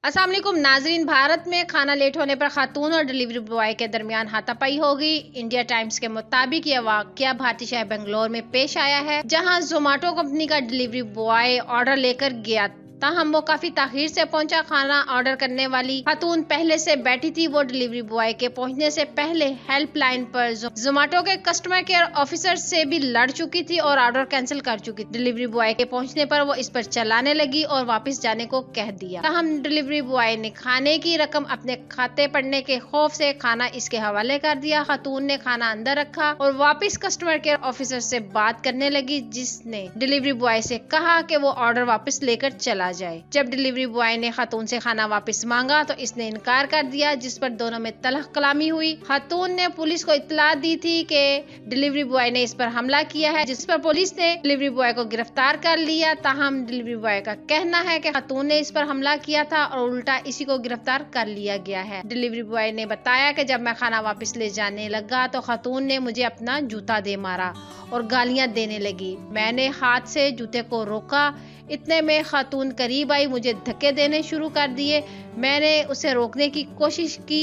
अस्सलाम वालेकुम नाजरीन। भारत में खाना लेट होने पर खातून और डिलीवरी बॉय के दरमियान हाथापाई हो गई। इंडिया टाइम्स के मुताबिक यह वाकया भारतीय शहर बेंगलोर में पेश आया है, जहां जोमेटो कंपनी का डिलीवरी बॉय ऑर्डर लेकर गया, ताहम वो काफी ताखीर से पहुंचा। खाना ऑर्डर करने वाली खातून पहले से बैठी थी। वो डिलीवरी बॉय के पहुंचने से पहले हेल्पलाइन पर जोमेटो के कस्टमर केयर ऑफिसर से भी लड़ चुकी थी और ऑर्डर कैंसिल कर चुकी थी। डिलीवरी बॉय के पहुंचने पर वो इस पर चलाने लगी और वापस जाने को कह दिया। ताहम डिलीवरी बॉय ने खाने की रकम अपने खाते पड़ने के खौफ से खाना इसके हवाले कर दिया। खातून ने खाना अंदर रखा और वापस कस्टमर केयर ऑफिसर से बात करने लगी, जिसने डिलीवरी बॉय से कहा कि वो ऑर्डर वापस लेकर चला जाए। जब डिलीवरी बॉय ने खातून से खाना वापस मांगा तो इसने इनकार कर दिया, जिस पर दोनों में तलख कलामी हुई। खातून ने पुलिस को इत्तला दी थी कि डिलीवरी बॉय ने इस पर हमला किया है, जिस पर पुलिस ने डिलीवरी बॉय को गिरफ्तार कर लिया। ताहम डिलीवरी बॉय का कहना है कि खातून ने इस पर हमला किया था और उल्टा इसी को गिरफ्तार कर लिया गया है। डिलीवरी बॉय ने बताया कि जब मैं खाना वापस ले जाने लगा तो खातून ने मुझे अपना जूता दे मारा और गालियां देने लगी। मैंने हाथ से जूते को रोका। इतने में खातून करीब आई, मुझे धक्के देने शुरू कर दिए। मैंने उसे रोकने की कोशिश की।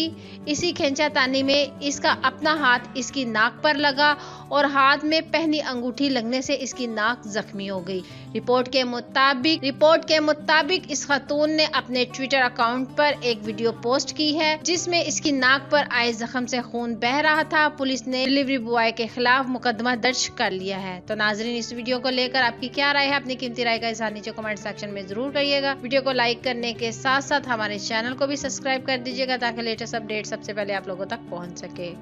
इसी खींचातानी में इसका अपना हाथ इसकी नाक पर लगा और हाथ में पहनी अंगूठी लगने से इसकी नाक जख्मी हो गई। रिपोर्ट के मुताबिक इस खातून ने अपने ट्विटर अकाउंट पर एक वीडियो पोस्ट की है, जिसमें इसकी नाक पर आए जख्म से खून बह रहा था। पुलिस ने डिलीवरी बॉय के खिलाफ मुकदमा दर्ज कर लिया है। तो नाजरीन, इस वीडियो को लेकर आपकी क्या राय है? अपनी कीमती राय का इज़हार नीचे कमेंट सेक्शन में जरूर करिएगा। वीडियो को लाइक करने के साथ साथ हमारे चैनल को भी सब्सक्राइब कर दीजिएगा, ताकि लेटेस्ट अपडेट सबसे पहले आप लोगों तक पहुंच सके।